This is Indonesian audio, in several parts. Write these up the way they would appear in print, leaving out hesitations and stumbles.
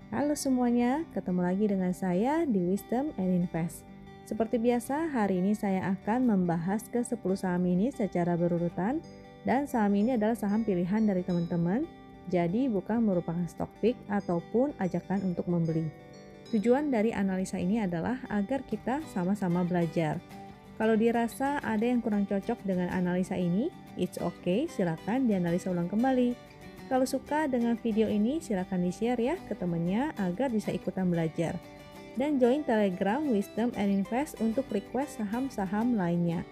Halo semuanya, ketemu lagi dengan saya di Wisdom and Invest. Seperti biasa, hari ini saya akan membahas ke 10 saham ini secara berurutan, dan saham ini adalah saham pilihan dari teman-teman, jadi bukan merupakan stock pick ataupun ajakan untuk membeli. Tujuan dari analisa ini adalah agar kita sama-sama belajar. Kalau dirasa ada yang kurang cocok dengan analisa ini, it's okay, silakan dianalisa ulang kembali. Kalau suka dengan video ini, silakan di-share ya ke temannya agar bisa ikutan belajar. Dan join Telegram Wisdom and Invest untuk request saham-saham lainnya.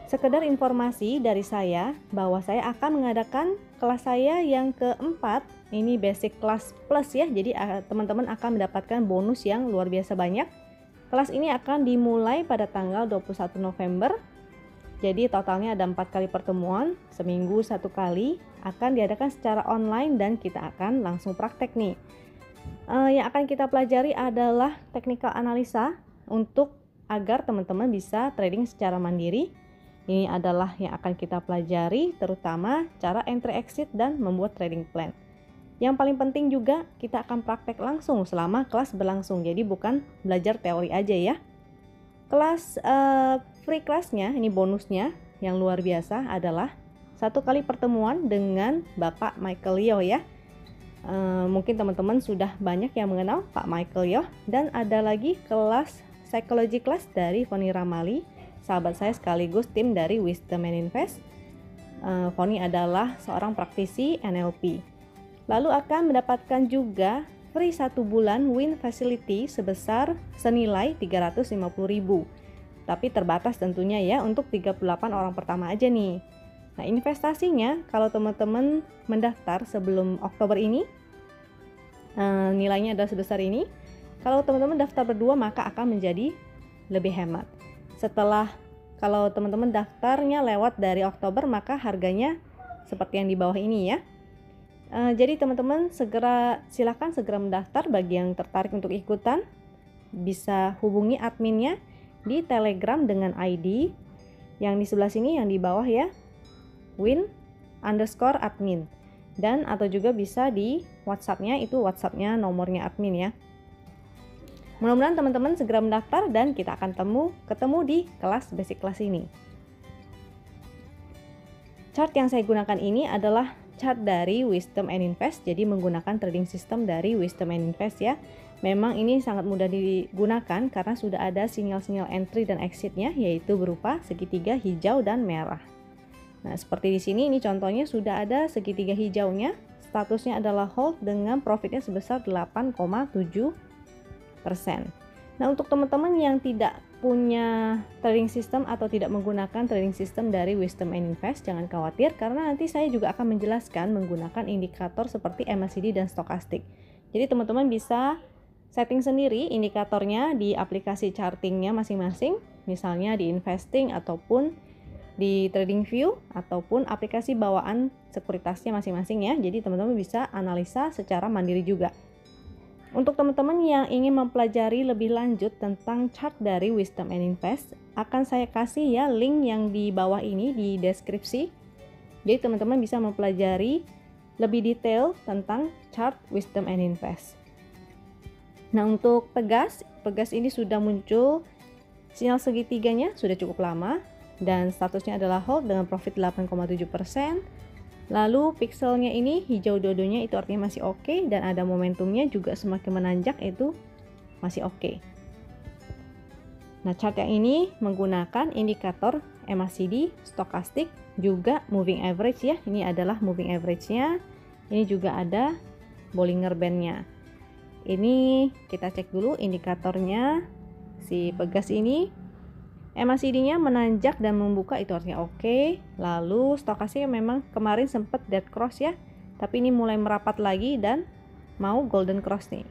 Sekedar informasi dari saya bahwa saya akan mengadakan kelas saya yang keempat, ini basic class plus ya, jadi teman-teman akan mendapatkan bonus yang luar biasa banyak. Kelas ini akan dimulai pada tanggal 21 November. Jadi totalnya ada 4 kali pertemuan, seminggu 1 kali, akan diadakan secara online dan kita akan langsung praktek nih. Yang akan kita pelajari adalah technical analisa untuk agar teman-teman bisa trading secara mandiri. Ini adalah yang akan kita pelajari, terutama cara entry exit dan membuat trading plan. Yang paling penting juga kita akan praktek langsung selama kelas berlangsung, jadi bukan belajar teori aja ya. Kelas free classnya, ini bonusnya yang luar biasa adalah 1 kali pertemuan dengan Bapak Michael Yeo ya. Mungkin teman-teman sudah banyak yang mengenal Pak Michael Yeo. Dan ada lagi kelas psychology class dari Foni Ramali, sahabat saya sekaligus tim dari Wisdom and Invest. Foni adalah seorang praktisi NLP. Lalu akan mendapatkan juga free 1 bulan win facility sebesar senilai 350.000. Tapi terbatas tentunya ya, untuk 38 orang pertama aja nih. Nah, investasinya kalau teman-teman mendaftar sebelum Oktober ini, nilainya adalah sebesar ini. Kalau teman-teman daftar berdua maka akan menjadi lebih hemat. Kalau teman-teman daftarnya lewat dari Oktober maka harganya seperti yang di bawah ini ya. Jadi teman-teman silakan segera mendaftar. Bagi yang tertarik untuk ikutan bisa hubungi adminnya di Telegram dengan ID yang di sebelah sini, yang di bawah ya, win_admin, dan atau juga bisa di WhatsAppnya, itu WhatsAppnya nomornya admin ya. Mudah-mudahan teman-teman segera mendaftar dan kita akan ketemu di kelas basic kelas ini. Chart yang saya gunakan ini adalah chart dari Wisdom and Invest, jadi menggunakan trading system dari Wisdom and Invest ya. Memang ini sangat mudah digunakan karena sudah ada sinyal-sinyal entry dan exitnya, yaitu berupa segitiga hijau dan merah. Nah, seperti di sini, ini contohnya sudah ada segitiga hijaunya, statusnya adalah hold dengan profitnya sebesar 8,7%. Nah, untuk teman-teman yang tidak punya trading system atau tidak menggunakan trading system dari Wisdom and Invest, jangan khawatir karena nanti saya juga akan menjelaskan menggunakan indikator seperti MACD dan stokastik. Jadi teman-teman bisa setting sendiri indikatornya di aplikasi chartingnya masing-masing, misalnya di investing ataupun di TradingView ataupun aplikasi bawaan sekuritasnya masing-masing ya. Jadi teman-teman bisa analisa secara mandiri juga. Untuk teman-teman yang ingin mempelajari lebih lanjut tentang chart dari Wisdom and Invest, akan saya kasih ya link yang di bawah ini di deskripsi. Jadi teman-teman bisa mempelajari lebih detail tentang chart Wisdom and Invest. Nah, untuk Pegas ini sudah muncul sinyal segitiganya sudah cukup lama dan statusnya adalah hold dengan profit 8,7%. Lalu pixelnya ini hijau dua-duanya, itu artinya masih oke, dan ada momentumnya juga semakin menanjak, itu masih oke. Nah, chart yang ini menggunakan indikator MACD, stokastik, juga moving average ya. Ini adalah moving average-nya. Ini juga ada Bollinger Band-nya. Ini kita cek dulu indikatornya si Pegas ini. MACD-nya menanjak dan membuka, itu artinya oke. Lalu stokastiknya memang kemarin sempat dead cross ya, tapi ini mulai merapat lagi dan mau golden cross nih.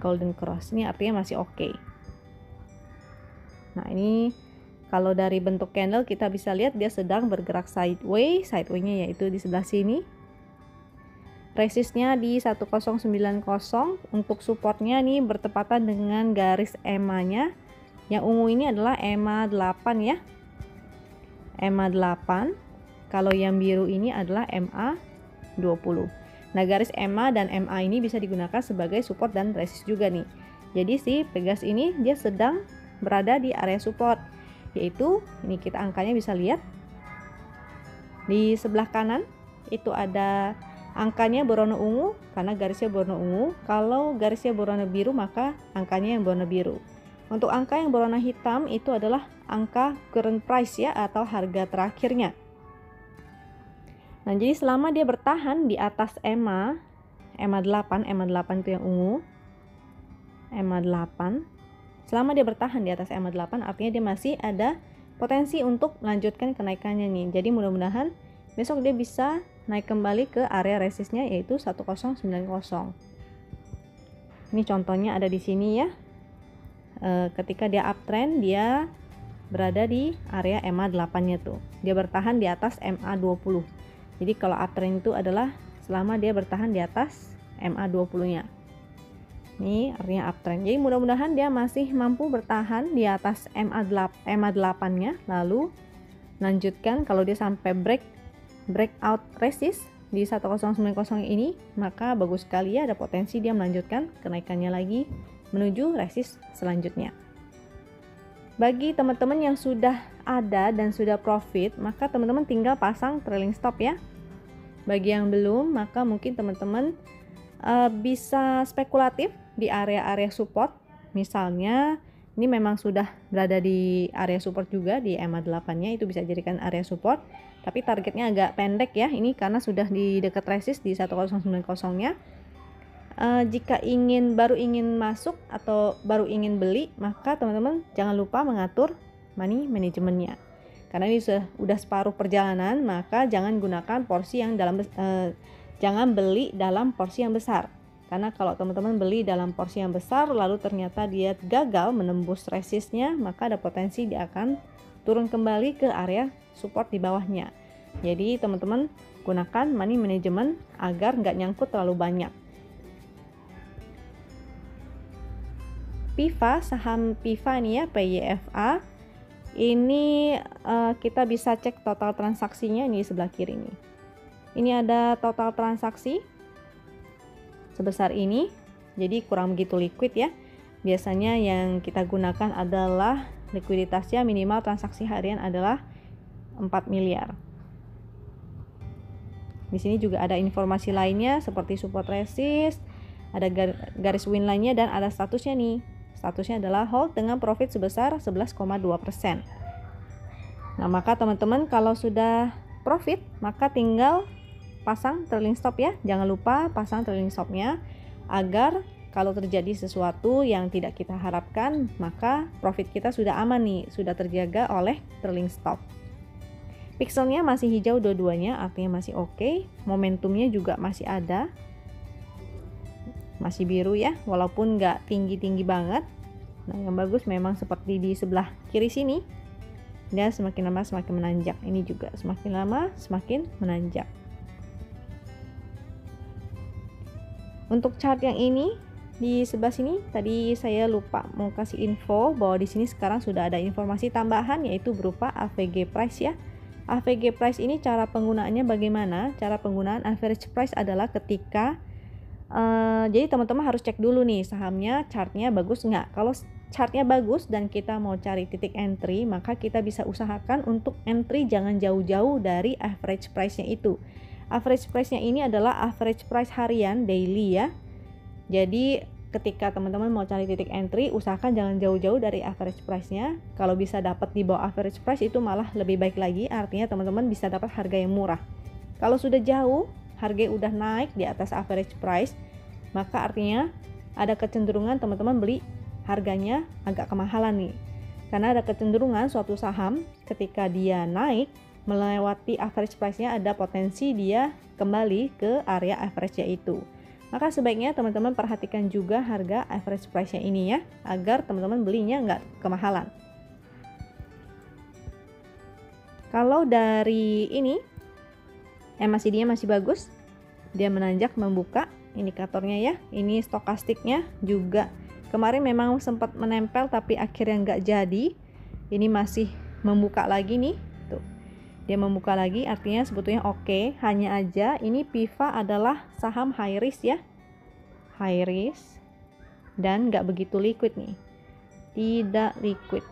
Golden cross ini artinya masih oke. Nah, ini kalau dari bentuk candle kita bisa lihat dia sedang bergerak sideway-nya yaitu di sebelah sini. Resistnya di 1090, untuk supportnya nih bertepatan dengan garis EMA-nya. Yang ungu ini adalah EMA 8 ya. EMA 8. Kalau yang biru ini adalah MA 20. Nah, garis EMA dan MA ini bisa digunakan sebagai support dan resist juga nih. Jadi si Pegas ini dia sedang berada di area support, yaitu ini kita angkanya bisa lihat di sebelah kanan itu ada angkanya berwarna ungu karena garisnya berwarna ungu. Kalau garisnya berwarna biru maka angkanya yang berwarna biru. Untuk angka yang berwarna hitam itu adalah angka current price ya, atau harga terakhirnya. Nah, jadi selama dia bertahan di atas EMA 8 itu yang ungu, EMA 8, selama dia bertahan di atas EMA 8 artinya dia masih ada potensi untuk melanjutkan kenaikannya nih. Jadi mudah-mudahan besok dia bisa naik kembali ke area resistnya yaitu 1090. Ini contohnya ada di sini ya. Ketika dia uptrend dia berada di area EMA 8-nya tuh. Dia bertahan di atas MA 20. Jadi kalau uptrend itu adalah selama dia bertahan di atas MA 20-nya. Ini artinya uptrend. Jadi mudah-mudahan dia masih mampu bertahan di atas MA 8-nya, lalu lanjutkan. Kalau dia sampai breakout resist di 1090 ini, maka bagus sekali ya, ada potensi dia melanjutkan kenaikannya lagi menuju resist selanjutnya. Bagi teman-teman yang sudah ada dan sudah profit, maka teman-teman tinggal pasang trailing stop ya. Bagi yang belum, maka mungkin teman-teman bisa spekulatif di area-area support. Misalnya ini memang sudah berada di area support juga di EMA 8-nya, itu bisa jadikan area support. Tapi targetnya agak pendek ya, ini karena sudah di dekat resist di 1090-nya. Jika baru ingin masuk atau baru ingin beli, maka teman-teman jangan lupa mengatur money manajemennya. Karena ini sudah separuh perjalanan, maka jangan gunakan porsi yang jangan beli dalam porsi yang besar. Karena kalau teman-teman beli dalam porsi yang besar lalu ternyata dia gagal menembus resistnya, maka ada potensi dia akan turun kembali ke area support di bawahnya. Jadi teman-teman gunakan money management agar nggak nyangkut terlalu banyak. PIFA, saham PIFA nih ya, PYFA. Ini kita bisa cek total transaksinya ini di sebelah kiri nih. Ini ada total transaksi sebesar ini. Jadi kurang begitu liquid ya. Biasanya yang kita gunakan adalah likuiditasnya minimal transaksi harian adalah 4 miliar. Di sini juga ada informasi lainnya seperti support resist, ada garis win lainnya, dan ada statusnya nih. Statusnya adalah hold dengan profit sebesar 11,2%. Nah, maka teman-teman kalau sudah profit, maka tinggal pasang trailing stop ya. Jangan lupa pasang trailing stopnya agar kalau terjadi sesuatu yang tidak kita harapkan, maka profit kita sudah aman nih, sudah terjaga oleh trailing stop. Pixelnya masih hijau dua-duanya, artinya masih oke. Momentumnya juga masih ada, masih biru ya, walaupun nggak tinggi-tinggi banget. Nah, yang bagus memang seperti di sebelah kiri sini, dia semakin lama semakin menanjak. Ini juga semakin lama semakin menanjak. Untuk chart yang ini di sebelah sini tadi saya lupa mau kasih info bahwa di sini sekarang sudah ada informasi tambahan, yaitu berupa AVG price ya. AVG price ini cara penggunaannya bagaimana? Cara penggunaan average price adalah ketika jadi teman-teman harus cek dulu nih sahamnya chartnya bagus nggak. Kalau chartnya bagus dan kita mau cari titik entry, maka kita bisa usahakan untuk entry jangan jauh-jauh dari average price-nya itu. Average price-nya ini adalah average price harian daily ya. Jadi ketika teman-teman mau cari titik entry, usahakan jangan jauh-jauh dari average price-nya. Kalau bisa dapat di bawah average price itu malah lebih baik lagi, artinya teman-teman bisa dapat harga yang murah. Kalau sudah jauh, harga udah naik di atas average price, maka artinya ada kecenderungan teman-teman beli harganya agak kemahalan nih. Karena ada kecenderungan suatu saham ketika dia naik melewati average price-nya, ada potensi dia kembali ke area average-nya itu. Maka sebaiknya teman-teman perhatikan juga harga average price-nya ini ya, agar teman-teman belinya nggak kemahalan. Kalau dari ini MACD-nya masih bagus, dia menanjak membuka indikatornya ya. Ini stokastiknya juga kemarin memang sempat menempel tapi akhirnya nggak jadi. Ini masih membuka lagi nih tuh. Dia membuka lagi, artinya sebetulnya oke. Hanya aja ini PIVA adalah saham high risk ya, high risk, dan nggak begitu liquid nih, tidak liquid.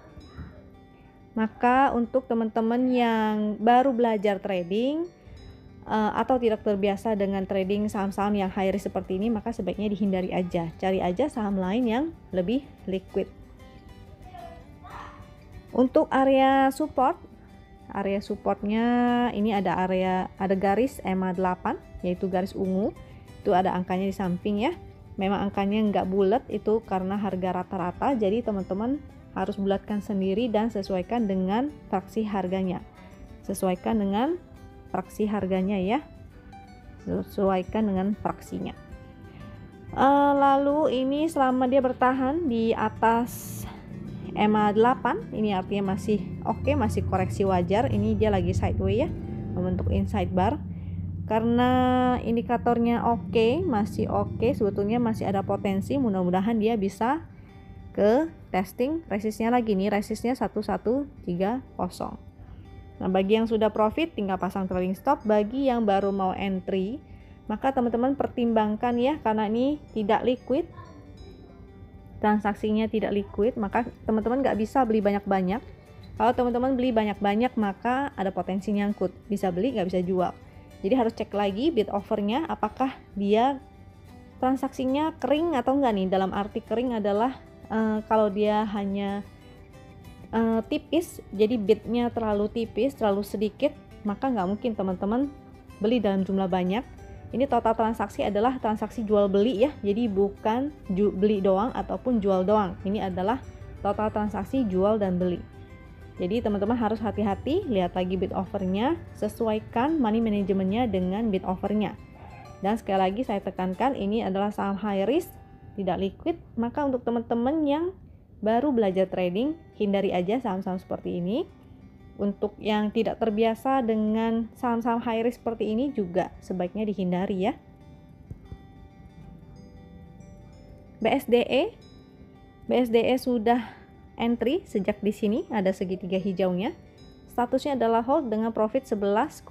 Maka untuk teman-teman yang baru belajar trading atau tidak terbiasa dengan trading saham-saham yang high risk seperti ini, maka sebaiknya dihindari aja. Cari aja saham lain yang lebih liquid. Untuk area supportnya ini ada garis EMA 8, yaitu garis ungu. Itu ada angkanya di samping ya. Memang angkanya nggak bulat, itu karena harga rata-rata, jadi teman-teman harus bulatkan sendiri dan sesuaikan dengan fraksi harganya. Sesuaikan dengan fraksi harganya ya. Sesuaikan dengan fraksinya. Lalu ini selama dia bertahan di atas EMA 8, ini artinya masih oke, masih koreksi wajar. Ini dia lagi sideways ya, membentuk inside bar. Karena indikatornya oke, masih oke, sebetulnya masih ada potensi, mudah-mudahan dia bisa ke testing resistnya lagi nih, resistnya 1130. Nah, bagi yang sudah profit tinggal pasang trailing stop. Bagi yang baru mau entry, maka teman-teman pertimbangkan ya, karena ini tidak liquid, transaksinya tidak liquid, maka teman-teman nggak bisa beli banyak-banyak. Kalau teman-teman beli banyak-banyak, maka ada potensi nyangkut, bisa beli nggak bisa jual. Jadi harus cek lagi bid offernya, apakah dia transaksinya kering atau enggak nih. Dalam arti kering adalah kalau dia hanya tipis, jadi bidnya terlalu tipis, terlalu sedikit, maka nggak mungkin teman-teman beli dalam jumlah banyak. Ini total transaksi adalah transaksi jual beli ya, jadi bukan beli doang ataupun jual doang. Ini adalah total transaksi jual dan beli. Jadi teman-teman harus hati-hati, lihat lagi bid offernya, sesuaikan money manajemennya dengan bid offernya. Dan sekali lagi saya tekankan, ini adalah saham high risk, tidak liquid. Maka untuk teman-teman yang baru belajar trading, hindari aja saham-saham seperti ini. Untuk yang tidak terbiasa dengan saham-saham high risk seperti ini juga sebaiknya dihindari ya. BSDE sudah entry sejak di sini, ada segitiga hijaunya. Statusnya adalah hold dengan profit 11,2%.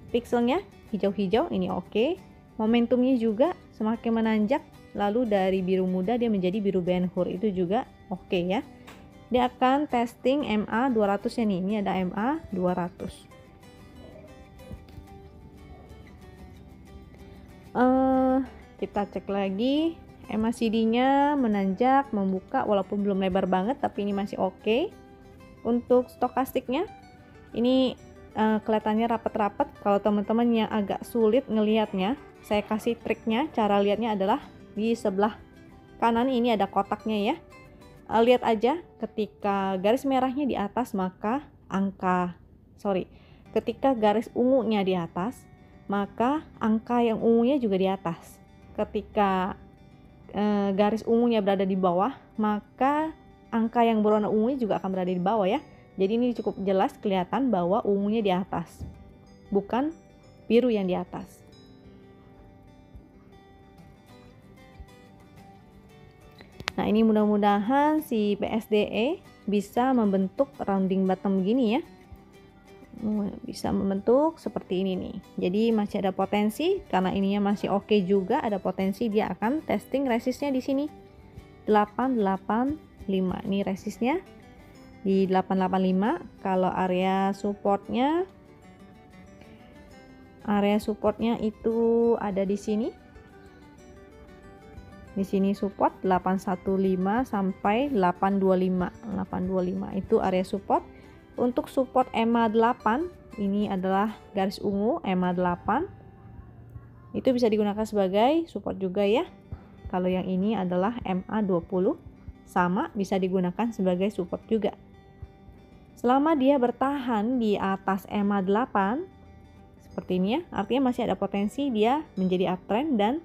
Pixelnya hijau-hijau, ini oke. Momentumnya juga semakin menanjak, lalu dari biru muda dia menjadi biru Ben Hur, itu juga oke ya. Dia akan testing MA 200 ya nih, ini ada MA 200. Kita cek lagi, MACD-nya menanjak, membuka walaupun belum lebar banget, tapi ini masih oke. Untuk stokastiknya, ini kelihatannya rapat-rapat. Kalau teman-teman yang agak sulit ngelihatnya, saya kasih triknya. Cara lihatnya adalah di sebelah kanan ini ada kotaknya ya. Lihat aja, ketika garis merahnya di atas, maka ketika garis ungunya di atas, maka angka yang ungunya juga di atas. Ketika garis ungunya berada di bawah, maka angka yang berwarna ungu juga akan berada di bawah ya. Jadi ini cukup jelas kelihatan bahwa ungunya di atas, bukan biru yang di atas. Nah, ini mudah-mudahan si BSDE bisa membentuk rounding bottom gini ya. Bisa membentuk seperti ini nih. Jadi masih ada potensi, karena ininya masih oke juga, ada potensi dia akan testing resistnya di sini 885. Ini resistnya di 885. Kalau area supportnya itu ada di sini. Di sini support 815 sampai 825. 825 itu area support. Untuk support EMA 8, ini adalah garis ungu EMA 8. Itu bisa digunakan sebagai support juga ya. Kalau yang ini adalah MA 20, sama bisa digunakan sebagai support juga. Selama dia bertahan di atas EMA 8 seperti ini ya, artinya masih ada potensi dia menjadi uptrend dan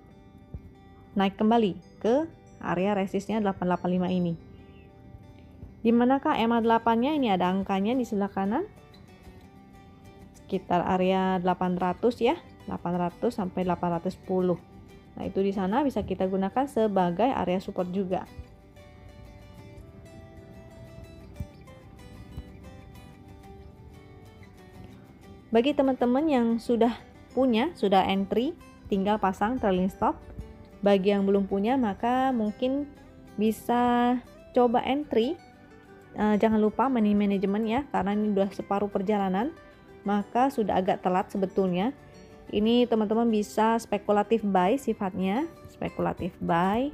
naik kembali ke area resistnya 885 ini. Di manakah EMA 8-nya? Ini ada angkanya di sebelah kanan. Sekitar area 800 ya, 800 sampai 810. Nah, itu di sana bisa kita gunakan sebagai area support juga. Bagi teman-teman yang sudah entry, tinggal pasang trailing stop. Bagi yang belum punya, maka mungkin bisa coba entry. Jangan lupa money management ya, karena ini udah separuh perjalanan, maka sudah agak telat sebetulnya. Ini teman-teman bisa spekulatif buy sifatnya, spekulatif buy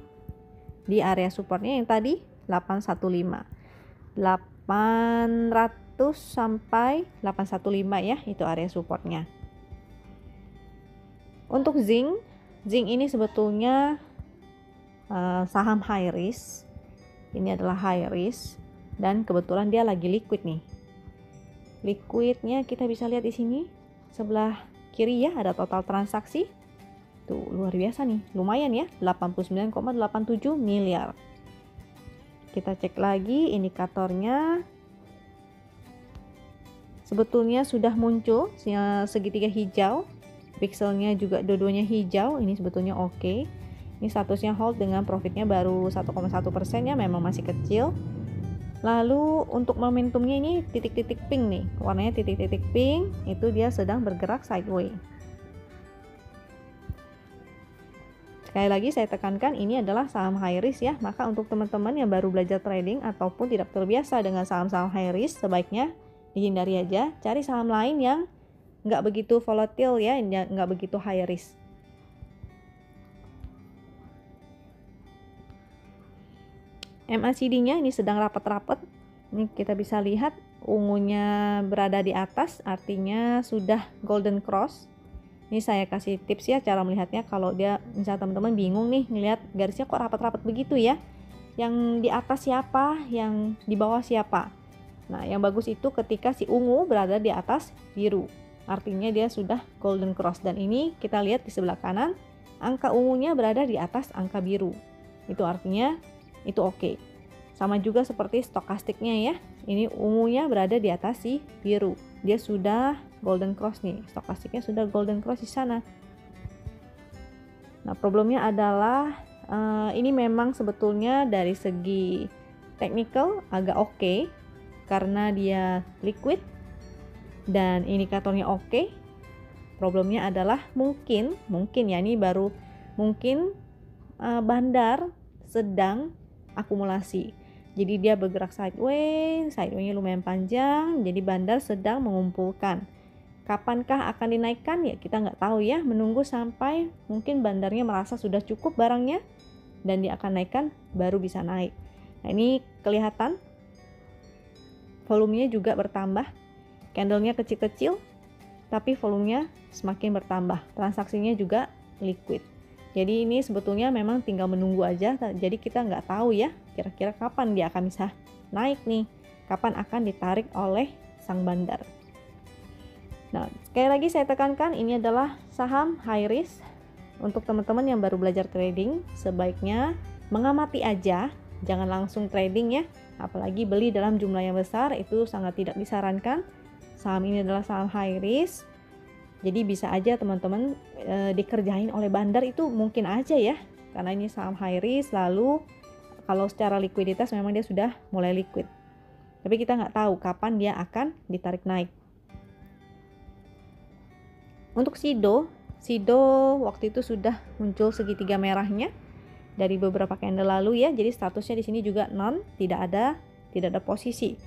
di area supportnya yang tadi 815. 800 sampai 815 ya, itu area supportnya. Untuk zinc ini sebetulnya saham high risk. Ini adalah high risk dan kebetulan dia lagi liquid nih. Liquidnya kita bisa lihat di sini sebelah kiri ya, ada total transaksi. Tuh luar biasa nih, lumayan ya, 89,87 miliar. Kita cek lagi indikatornya. Sebetulnya sudah muncul segitiga hijau, pixelnya juga dua-duanya hijau. Ini sebetulnya oke. Ini statusnya hold dengan profitnya baru 1,1% ya, memang masih kecil. Lalu untuk momentumnya ini titik-titik pink nih, warnanya titik-titik pink, itu dia sedang bergerak sideways. Sekali lagi saya tekankan, ini adalah saham high risk ya, maka untuk teman-teman yang baru belajar trading ataupun tidak terbiasa dengan saham-saham high risk, sebaiknya dihindari aja, cari saham lain yang nggak begitu volatile ya, nggak begitu high risk. MACD-nya ini sedang rapat-rapat. Ini kita bisa lihat ungunya berada di atas, artinya sudah golden cross. Ini saya kasih tips ya cara melihatnya. Kalau dia misalnya teman-teman bingung nih ngelihat garisnya kok rapat-rapat begitu ya, yang di atas siapa, yang di bawah siapa. Nah, yang bagus itu ketika si ungu berada di atas biru, artinya dia sudah golden cross. Dan ini kita lihat di sebelah kanan, angka ungunya berada di atas angka biru, itu artinya itu oke. Sama juga seperti stokastiknya ya, ini ungunya berada di atas si biru, dia sudah golden cross nih, stokastiknya sudah golden cross di sana. Nah, problemnya adalah ini memang sebetulnya dari segi technical agak oke, karena dia liquid dan indikatornya oke. Problemnya adalah mungkin ya, ini baru mungkin bandar sedang akumulasi. Jadi dia bergerak sideways-nya lumayan panjang, jadi bandar sedang mengumpulkan. Kapankah akan dinaikkan ya, kita nggak tahu ya, menunggu sampai mungkin bandarnya merasa sudah cukup barangnya dan dia akan naikkan, baru bisa naik. Nah, ini kelihatan volumenya juga bertambah, candlenya kecil-kecil tapi volumenya semakin bertambah, transaksinya juga liquid. Jadi ini sebetulnya memang tinggal menunggu aja, jadi kita nggak tahu ya kira-kira kapan dia akan bisa naik nih, kapan akan ditarik oleh sang bandar. Nah, sekali lagi saya tekankan, ini adalah saham high risk. Untuk teman-teman yang baru belajar trading, sebaiknya mengamati aja, jangan langsung trading ya, apalagi beli dalam jumlah yang besar, itu sangat tidak disarankan. Saham ini adalah saham high risk, jadi bisa aja teman-teman dikerjain oleh bandar, itu mungkin aja ya, karena ini saham high risk. Lalu kalau secara likuiditas memang dia sudah mulai liquid, tapi kita nggak tahu kapan dia akan ditarik naik. Untuk Sido waktu itu sudah muncul segitiga merahnya dari beberapa candle lalu ya, jadi statusnya di sini juga non, tidak ada posisi.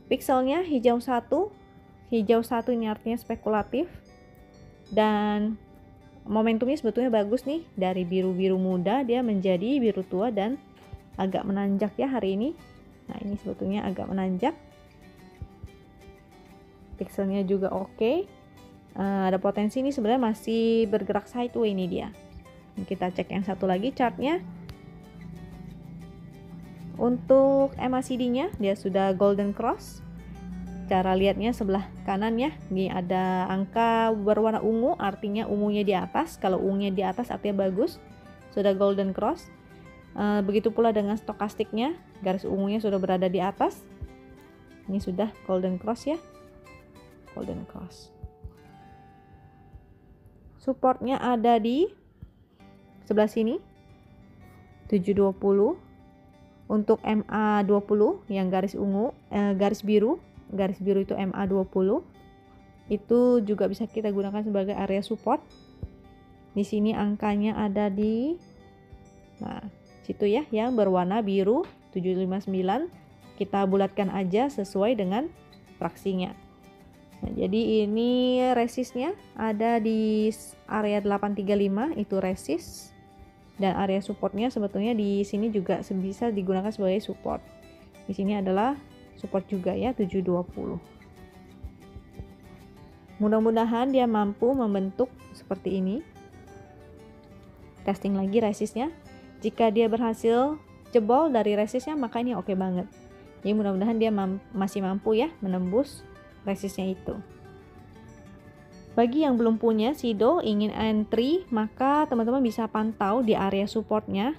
Pixelnya hijau satu ini artinya spekulatif, dan momentumnya sebetulnya bagus nih, dari biru-biru muda dia menjadi biru tua dan agak menanjak ya hari ini. Nah, ini sebetulnya agak menanjak, pixelnya juga oke. Ada potensi ini sebenarnya masih bergerak sideways ini dia. Kita cek yang satu lagi chartnya. Untuk MACD-nya dia sudah golden cross. Cara lihatnya sebelah kanan ya, ini ada angka berwarna ungu, artinya ungunya di atas. Kalau ungunya di atas artinya bagus, sudah golden cross. Begitu pula dengan stokastiknya, garis ungunya sudah berada di atas, ini sudah golden cross ya, golden cross. Supportnya ada di sebelah sini 720. Untuk MA20 yang garis ungu, garis biru itu MA20. Itu juga bisa kita gunakan sebagai area support. Di sini angkanya ada di situ ya, yang berwarna biru 759. Kita bulatkan aja sesuai dengan fraksinya. Nah, jadi ini resistnya ada di area 835, itu resist. Dan area supportnya sebetulnya di sini juga bisa digunakan sebagai support. Di sini adalah support juga ya, 720. Mudah-mudahan dia mampu membentuk seperti ini. Testing lagi resistnya. Jika dia berhasil jebol dari resistnya, maka ini oke banget. Jadi mudah-mudahan dia masih mampu ya menembus resistnya itu. Bagi yang belum punya Sido, ingin entry, maka teman-teman bisa pantau di area supportnya.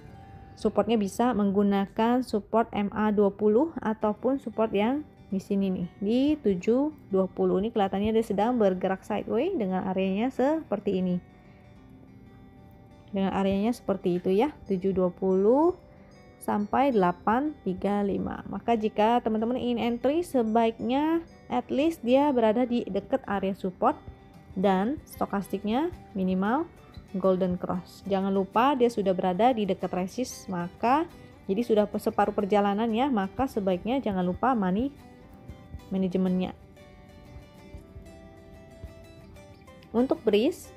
Supportnya bisa menggunakan support MA20 ataupun support yang di sini nih, di 720. Ini kelihatannya dia sedang bergerak sideways dengan areanya seperti ini. Dengan areanya seperti itu ya, 720 sampai 835. Maka jika teman-teman ingin entry, sebaiknya at least dia berada di dekat area support dan stokastiknya minimal golden cross. Jangan lupa dia sudah berada di dekat resist, maka jadi sudah separuh perjalanan ya, maka sebaiknya jangan lupa money manajemennya. Untuk breeze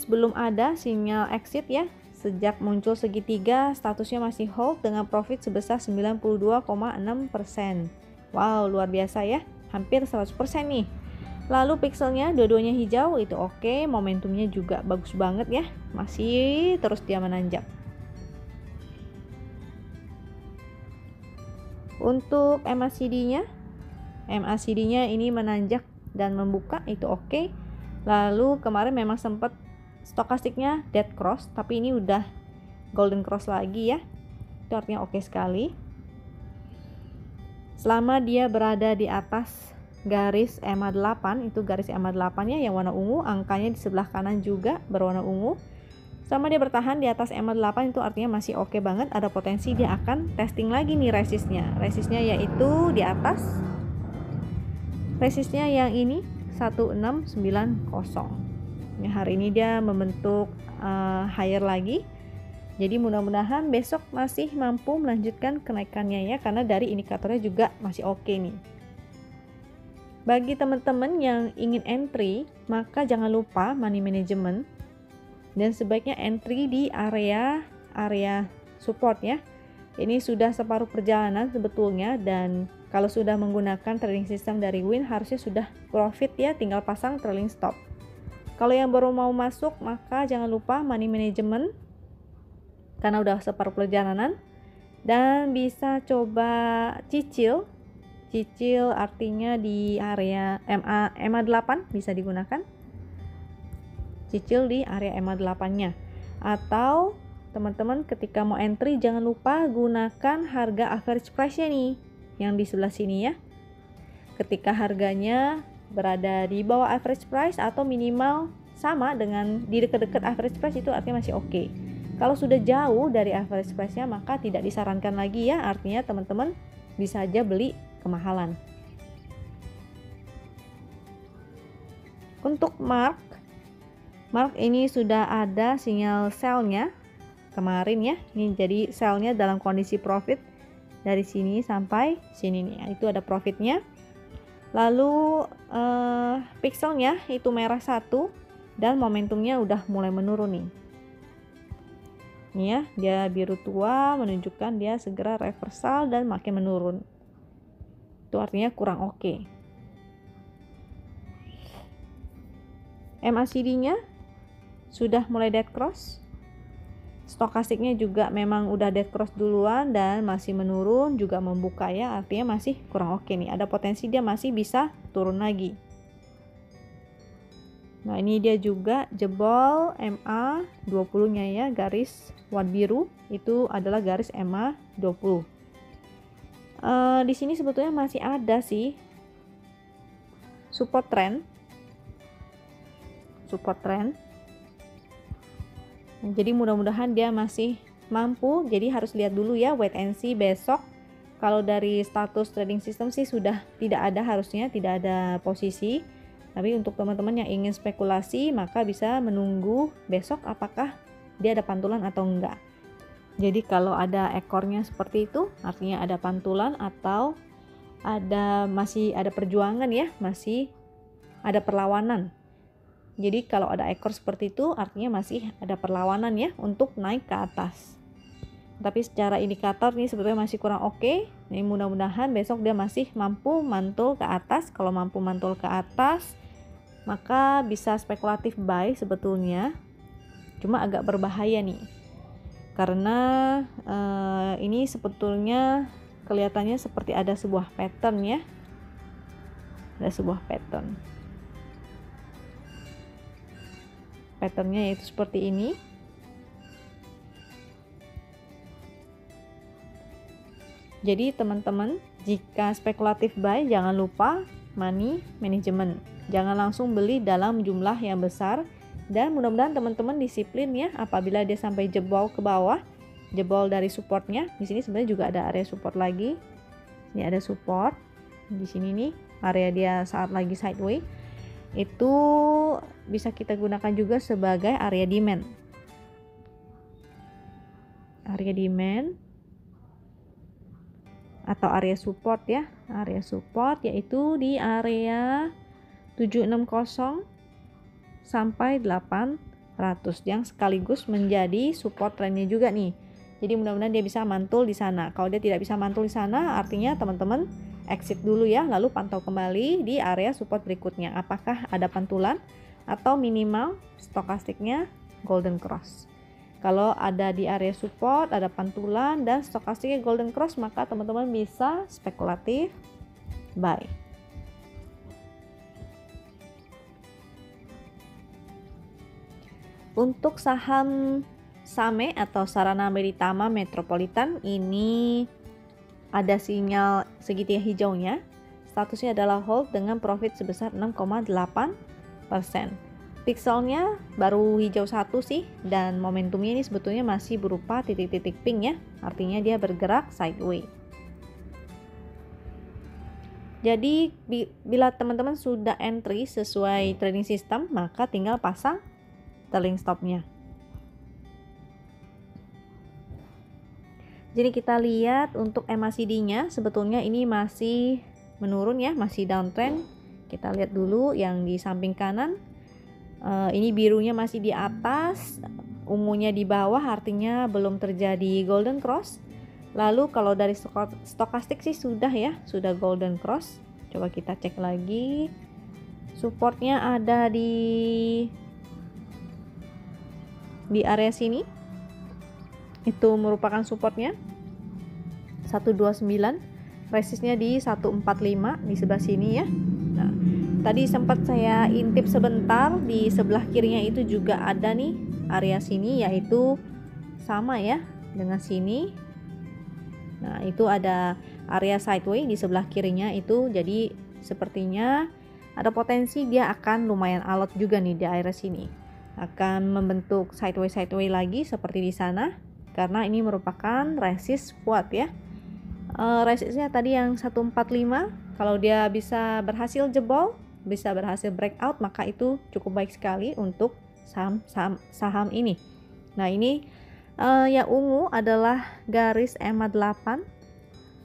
belum ada sinyal exit ya. Sejak muncul segitiga, statusnya masih hold dengan profit sebesar 92,6%. Wow, luar biasa ya, hampir 100% nih. Lalu pixelnya dua-duanya hijau, itu oke. Momentumnya juga bagus banget ya, masih terus dia menanjak. Untuk MACD-nya ini menanjak dan membuka, itu oke. Lalu kemarin memang sempat stokastiknya dead cross, tapi ini udah golden cross lagi ya, itu artinya oke sekali. Selama dia berada di atas garis EMA8, itu garis EMA8 nya yang warna ungu, angkanya di sebelah kanan juga berwarna ungu. Selama dia bertahan di atas EMA8, itu artinya masih oke banget, ada potensi dia akan testing lagi nih resistnya. Resistnya yaitu di atas, resistnya yang ini 1690. Ya, hari ini dia membentuk higher lagi. Jadi mudah-mudahan besok masih mampu melanjutkan kenaikannya ya, karena dari indikatornya juga masih oke nih. Bagi teman-teman yang ingin entry, maka jangan lupa money management dan sebaiknya entry di area support ya. Ini sudah separuh perjalanan sebetulnya, dan kalau sudah menggunakan trading system dari Win harusnya sudah profit ya, tinggal pasang trailing stop. Kalau yang baru mau masuk, maka jangan lupa money management karena udah separuh perjalanan, dan bisa coba cicil artinya di area MA8 bisa digunakan, cicil di area MA8 nya. Atau teman-teman ketika mau entry jangan lupa gunakan harga average price nya nih yang di sebelah sini ya. Ketika harganya berada di bawah average price atau minimal sama dengan di dekat-dekat average price, itu artinya masih oke. Kalau sudah jauh dari average price nya, maka tidak disarankan lagi ya, artinya teman-teman bisa aja beli kemahalan. Untuk mark ini sudah ada sinyal sell-nya kemarin ya. Ini jadi sell-nya dalam kondisi profit dari sini sampai sini nih. Itu ada profitnya. Lalu pixelnya itu merah 1 dan momentumnya udah mulai menurun nih. Ini ya, dia biru tua menunjukkan dia segera reversal dan makin menurun. Itu artinya kurang oke. MACD-nya sudah mulai dead cross. Stokastiknya juga memang udah dead cross duluan dan masih menurun, juga membuka ya, artinya masih kurang oke nih. Ada potensi dia masih bisa turun lagi. Nah, ini dia juga jebol MA20-nya ya, garis warna biru itu adalah garis MA20. Di sini sebetulnya masih ada sih support trend. Jadi mudah-mudahan dia masih mampu. Jadi harus lihat dulu ya, wait and see besok. Kalau dari status trading system sih sudah tidak ada, harusnya tidak ada posisi. Tapi untuk teman-teman yang ingin spekulasi, maka bisa menunggu besok apakah dia ada pantulan atau enggak. Jadi kalau ada ekornya seperti itu, artinya ada pantulan atau masih ada perjuangan ya, masih ada perlawanan. Jadi kalau ada ekor seperti itu, artinya masih ada perlawanan ya untuk naik ke atas. Tapi secara indikator ini sebetulnya masih kurang oke. Ini mudah-mudahan besok dia masih mampu mantul ke atas. Kalau mampu mantul ke atas, maka bisa spekulatif buy sebetulnya. Cuma agak berbahaya nih. Karena ini sebetulnya kelihatannya seperti ada sebuah pattern ya. Ada sebuah pattern. Patternnya yaitu seperti ini. Jadi teman-teman, jika spekulatif buy, jangan lupa money management. Jangan langsung beli dalam jumlah yang besar. Dan mudah-mudahan teman-teman disiplin ya, apabila dia sampai jebol ke bawah, jebol dari supportnya. Di sini sebenarnya juga ada area support lagi. Ini ada support. Di sini nih, area dia saat lagi sideways. Itu bisa kita gunakan juga sebagai area demand. Area demand atau area support ya. Area support yaitu di area 760 sampai 800 yang sekaligus menjadi support trennya juga nih. Jadi mudah-mudahan dia bisa mantul di sana. Kalau dia tidak bisa mantul di sana, artinya teman-teman exit dulu ya, lalu pantau kembali di area support berikutnya. Apakah ada pantulan atau minimal stokastiknya golden cross. Kalau ada di area support, ada pantulan dan stokastiknya golden cross, maka teman-teman bisa spekulatif buy. Untuk saham SAME atau Sarana Meditama Metropolitan, ini ada sinyal segitiga hijaunya. Statusnya adalah hold dengan profit sebesar 6,8%. Pixelnya baru hijau satu sih, dan momentumnya ini sebetulnya masih berupa titik-titik pink ya. Artinya dia bergerak sideways. Jadi bila teman-teman sudah entry sesuai trading system, maka tinggal pasang trailing stopnya. Jadi kita lihat untuk MACD-nya sebetulnya ini masih menurun ya, masih downtrend. Kita lihat dulu yang di samping kanan. Ini birunya masih di atas, ungunya di bawah, artinya belum terjadi golden cross. Lalu kalau dari stokastik sih sudah ya, sudah golden cross. Coba kita cek lagi. Supportnya ada di area sini. Itu merupakan supportnya 129, resistnya di 145 di sebelah sini ya. Nah, tadi sempat saya intip sebentar, di sebelah kirinya itu juga ada nih area sini, yaitu sama ya dengan sini. Nah, itu ada area sideways di sebelah kirinya itu, jadi sepertinya ada potensi dia akan lumayan alot juga nih di area sini. Akan membentuk sideways lagi seperti di sana. Karena ini merupakan resist kuat ya. Resistnya tadi yang 145, kalau dia bisa berhasil jebol, bisa berhasil breakout, maka itu cukup baik sekali untuk saham ini. Nah ini yang ungu adalah garis MA8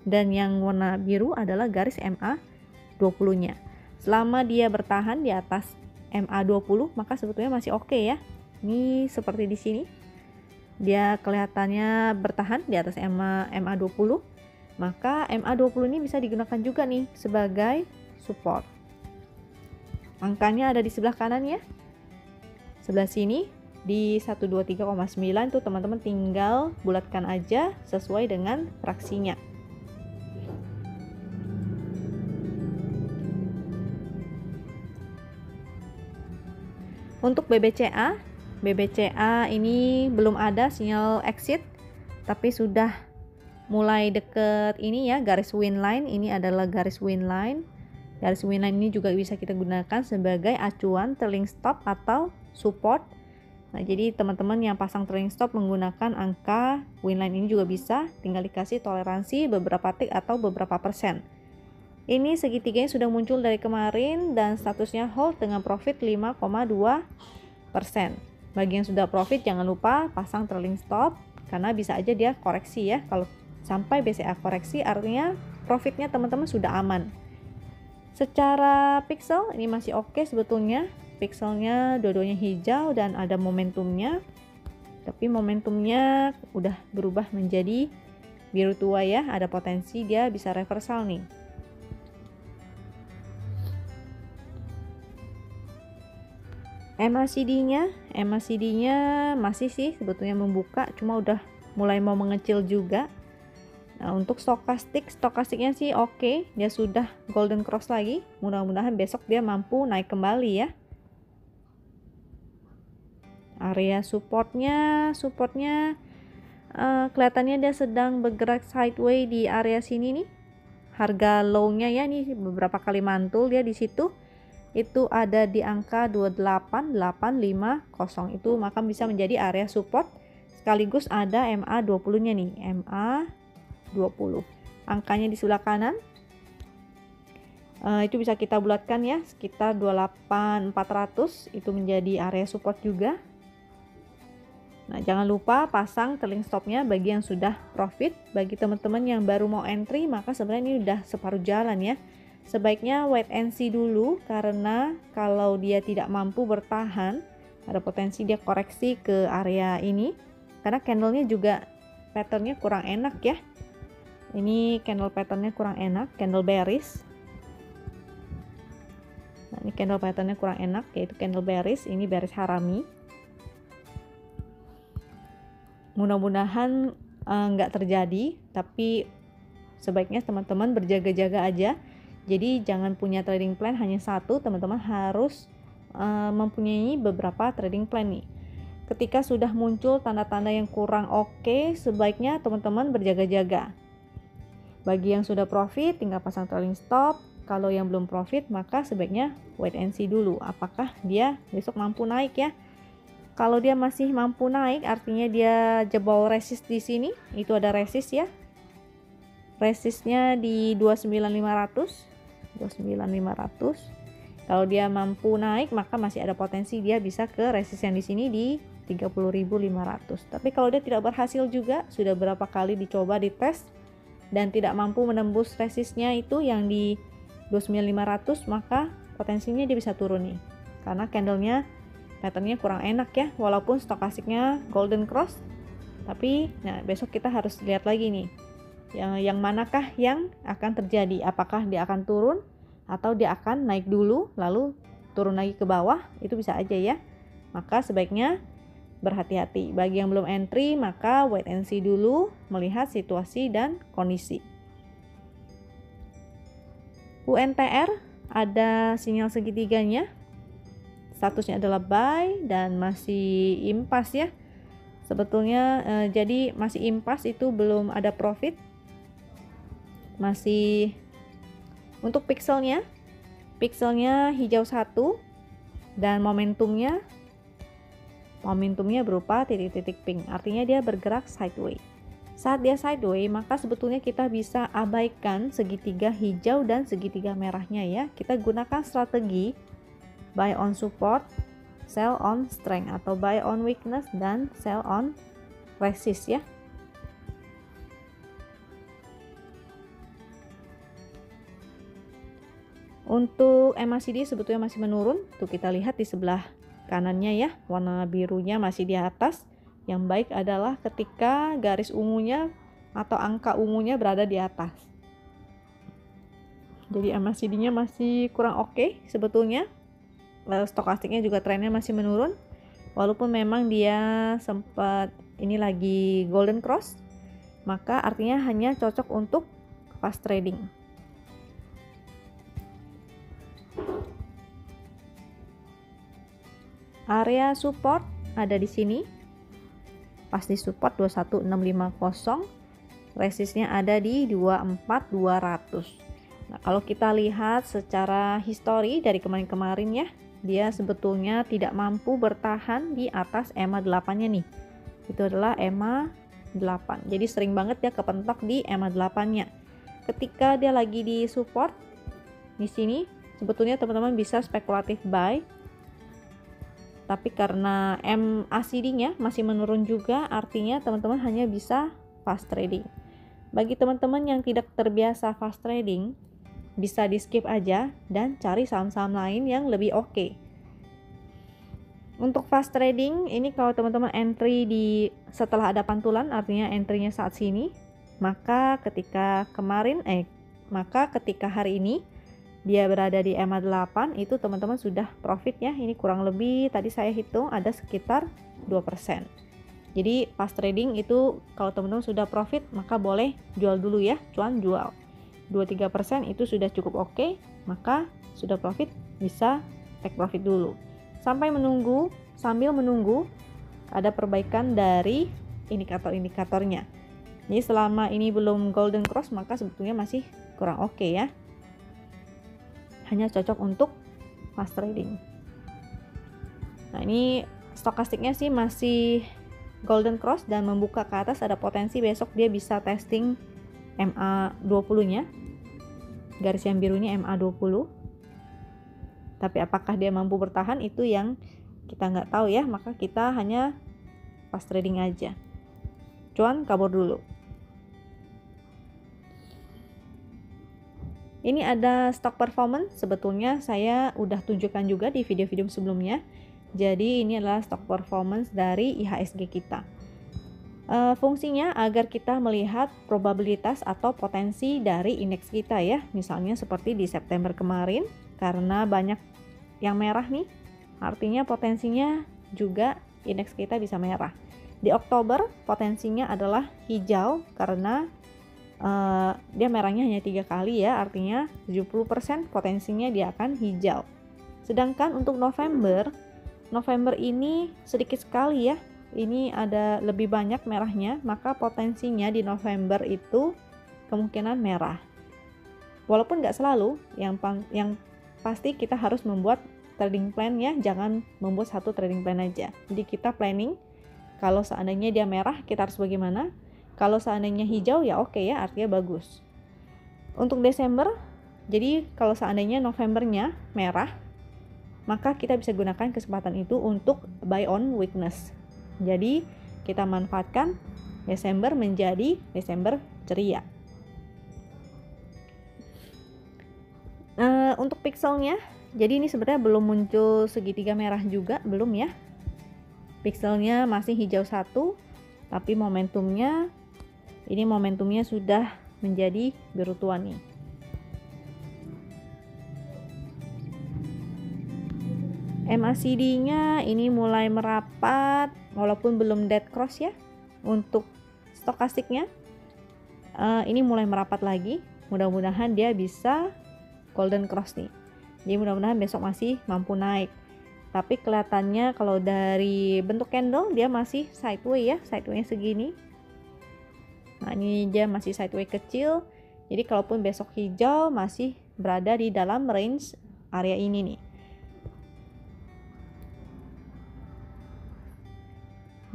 dan yang warna biru adalah garis MA20 nya. Selama dia bertahan di atas MA20, maka sebetulnya masih oke ya. Ini seperti di sini. Dia kelihatannya bertahan di atas MA20, maka MA20 ini bisa digunakan juga nih sebagai support. Angkanya ada di sebelah kanan ya, sebelah sini di 123,9 tuh teman-teman tinggal bulatkan aja sesuai dengan fraksinya. Untuk BBCA ini belum ada sinyal exit, tapi sudah mulai deket ini ya, garis win line. Ini adalah garis win line. Garis win line ini juga bisa kita gunakan sebagai acuan trailing stop atau support. Nah, jadi teman-teman yang pasang trailing stop menggunakan angka win line ini juga bisa, tinggal dikasih toleransi beberapa tick atau beberapa persen. Ini segitiganya sudah muncul dari kemarin dan statusnya hold dengan profit 5,2%. Bagi yang sudah profit jangan lupa pasang trailing stop karena bisa aja dia koreksi ya. Kalau sampai BCA koreksi artinya profitnya teman-teman sudah aman. Secara pixel ini masih oke sebetulnya. Pixelnya dua-duanya hijau dan ada momentumnya. Tapi momentumnya udah berubah menjadi biru tua ya. Ada potensi dia bisa reversal nih. MACD-nya masih sih sebetulnya membuka, cuma udah mulai mau mengecil juga. Nah, untuk stokastiknya sih oke, dia sudah golden cross lagi. Mudah-mudahan besok dia mampu naik kembali ya. Area supportnya kelihatannya dia sedang bergerak sideways di area sini nih. Harga low-nya ya, nih beberapa kali mantul dia di situ. Itu ada di angka 28850 itu, maka bisa menjadi area support. Sekaligus ada MA20-nya nih, MA20. Angkanya di sebelah kanan. Itu bisa kita bulatkan ya, sekitar 28400 itu menjadi area support juga. Nah, jangan lupa pasang trailing stopnya bagi yang sudah profit. Bagi teman-teman yang baru mau entry, maka sebenarnya ini udah separuh jalan ya. Sebaiknya wait and see dulu, karena kalau dia tidak mampu bertahan, ada potensi dia koreksi ke area ini. Karena candlenya juga patternnya kurang enak ya. Ini candle patternnya kurang enak, candle bearish. Nah, ini candle patternnya kurang enak, yaitu candle bearish. Ini bearish harami. Mudah-mudahan nggak terjadi, tapi sebaiknya teman-teman berjaga-jaga aja. Jadi jangan punya trading plan hanya satu, teman-teman harus mempunyai beberapa trading plan nih. Ketika sudah muncul tanda-tanda yang kurang oke, sebaiknya teman-teman berjaga-jaga. Bagi yang sudah profit tinggal pasang trailing stop. Kalau yang belum profit maka sebaiknya wait and see dulu apakah dia besok mampu naik ya. Kalau dia masih mampu naik, artinya dia jebol resist di sini. Itu ada resist ya. Resistnya di 29500. Kalau dia mampu naik, maka masih ada potensi dia bisa ke resist yang di sini di 30.500. Tapi kalau dia tidak berhasil juga, sudah berapa kali dicoba dites dan tidak mampu menembus resistnya itu yang di 29500, maka potensinya dia bisa turun nih. Karena candlenya patternnya kurang enak ya, walaupun stokastiknya golden cross, tapi nah besok kita harus lihat lagi nih yang manakah yang akan terjadi, apakah dia akan turun atau dia akan naik dulu lalu turun lagi ke bawah, itu bisa aja ya. Maka sebaiknya berhati-hati. Bagi yang belum entry maka wait and see dulu, melihat situasi dan kondisi. UNTR ada sinyal segitiganya, statusnya adalah buy dan masih impas ya. Sebetulnya jadi masih impas, itu belum ada profit. Masih untuk pixelnya hijau 1 dan momentumnya berupa titik-titik pink. Artinya dia bergerak sideways. Saat dia sideways maka sebetulnya kita bisa abaikan segitiga hijau dan segitiga merahnya ya. Kita gunakan strategi buy on support, sell on strength, atau buy on weakness dan sell on resist ya. Untuk MACD sebetulnya masih menurun. Tuh kita lihat di sebelah kanannya ya, warna birunya masih di atas. Yang baik adalah ketika garis ungunya atau angka ungunya berada di atas. Jadi MACD-nya masih kurang oke sebetulnya. Stokastiknya juga trennya masih menurun, walaupun memang dia sempat ini lagi golden cross, maka artinya hanya cocok untuk fast trading. Area support ada di sini, pas di support 21650, resistnya ada di 24200. Nah, kalau kita lihat secara histori dari kemarin-kemarin ya, dia sebetulnya tidak mampu bertahan di atas EMA8-nya nih. Itu adalah EMA8. Jadi sering banget ya kepentok di EMA8-nya. Ketika dia lagi di support, di sini sebetulnya teman-teman bisa spekulatif buy, tapi karena MACD-nya masih menurun juga, artinya teman-teman hanya bisa fast trading. Bagi teman-teman yang tidak terbiasa fast trading, bisa di skip aja dan cari saham-saham lain yang lebih oke. Untuk fast trading ini kalau teman-teman entry di setelah ada pantulan, artinya entry-nya saat sini, maka ketika hari ini dia berada di MA8, itu teman-teman sudah profit ya. Ini kurang lebih tadi saya hitung ada sekitar 2%. Jadi fast trading itu kalau teman-teman sudah profit, maka boleh jual dulu ya, cuan jual. 2-3% itu sudah cukup oke, maka sudah profit bisa take profit dulu. Sambil menunggu ada perbaikan dari indikator-indikatornya. Jadi selama ini belum golden cross, maka sebetulnya masih kurang oke ya. Hanya cocok untuk fast trading. Nah, ini stokastiknya sih masih golden cross dan membuka ke atas, ada potensi besok dia bisa testing MA20-nya. Garis yang biru ini MA20. Tapi apakah dia mampu bertahan itu yang kita nggak tahu ya, maka kita hanya fast trading aja. Cuan kabur dulu. Ini ada stock performance, sebetulnya saya udah tunjukkan juga di video-video sebelumnya. Jadi ini adalah stock performance dari IHSG kita. Fungsinya agar kita melihat probabilitas atau potensi dari indeks kita ya. Misalnya seperti di September kemarin, karena banyak yang merah nih, artinya potensinya juga indeks kita bisa merah. Di Oktober potensinya adalah hijau karena dia merahnya hanya 3 kali ya, artinya 70% potensinya dia akan hijau. Sedangkan untuk November ini sedikit sekali ya, ini ada lebih banyak merahnya, maka potensinya di November itu kemungkinan merah. Walaupun nggak selalu, yang pasti kita harus membuat trading plan ya, jangan membuat satu trading plan aja. Jadi kita planning, kalau seandainya dia merah kita harus bagaimana, kalau seandainya hijau ya oke ya, artinya bagus. Untuk Desember, jadi kalau seandainya Novembernya merah, maka kita bisa gunakan kesempatan itu untuk buy on weakness. Jadi kita manfaatkan Desember menjadi Desember ceria. Untuk pixelnya, jadi ini sebenarnya belum muncul segitiga merah juga, belum ya. Pixelnya masih hijau 1, tapi momentumnya sudah menjadi biru tua nih. MACD-nya ini mulai merapat, walaupun belum dead cross ya. Untuk stokastiknya ini mulai merapat lagi. Mudah-mudahan dia bisa golden cross nih. Jadi mudah-mudahan besok masih mampu naik. Tapi kelihatannya kalau dari bentuk candle dia masih sideway ya, sideway segini. Nah, ini dia masih sideway kecil. Jadi kalaupun besok hijau masih berada di dalam range area ini nih.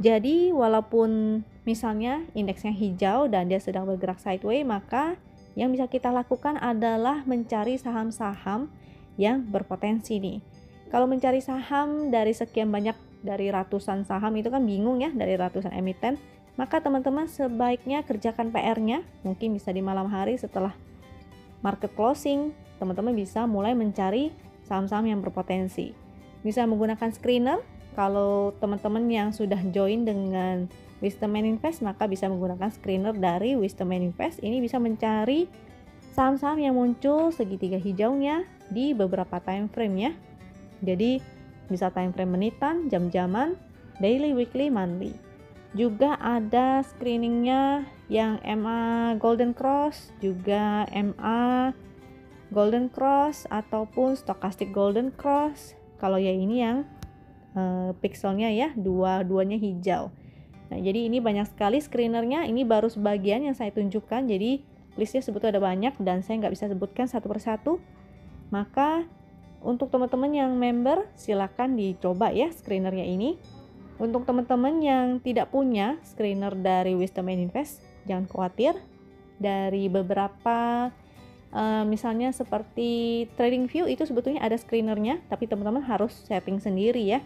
Jadi walaupun misalnya indeksnya hijau dan dia sedang bergerak sideway, maka yang bisa kita lakukan adalah mencari saham-saham yang berpotensi nih. Kalau mencari saham dari sekian banyak, dari ratusan saham itu kan bingung ya, dari ratusan emiten, maka teman-teman sebaiknya kerjakan PR-nya, mungkin bisa di malam hari setelah market closing, teman-teman bisa mulai mencari saham-saham yang berpotensi. Bisa menggunakan screener, kalau teman-teman yang sudah join dengan Wisdom Invest, maka bisa menggunakan screener dari Wisdom Invest. Ini bisa mencari saham-saham yang muncul segitiga hijaunya di beberapa time frame ya. Jadi bisa time frame menitan, jam-jaman, daily, weekly, monthly. Juga ada screeningnya yang MA Golden Cross, juga MA Golden Cross ataupun Stochastic Golden Cross. Kalau ya ini yang pixelnya ya, dua-duanya hijau. Nah, jadi ini banyak sekali screenernya. Ini baru sebagian yang saya tunjukkan. Jadi listnya sebetulnya ada banyak dan saya nggak bisa sebutkan satu persatu. Maka untuk teman-teman yang member silakan dicoba ya screenernya ini. Untuk teman-teman yang tidak punya screener dari Wisdom Invest, jangan khawatir. Dari beberapa Misalnya seperti TradingView itu sebetulnya ada screenernya, tapi teman-teman harus setting sendiri ya.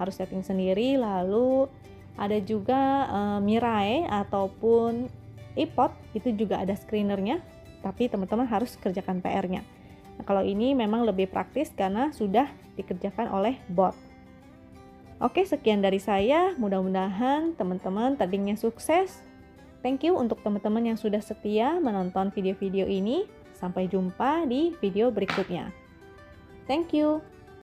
Harus setting sendiri. Lalu ada juga Mirai ataupun iPod, itu juga ada screenernya, tapi teman-teman harus kerjakan PR-nya. Nah, kalau ini memang lebih praktis karena sudah dikerjakan oleh bot. Oke, sekian dari saya. Mudah-mudahan teman-teman tradingnya sukses. Thank you untuk teman-teman yang sudah setia menonton video-video ini. Sampai jumpa di video berikutnya. Thank you.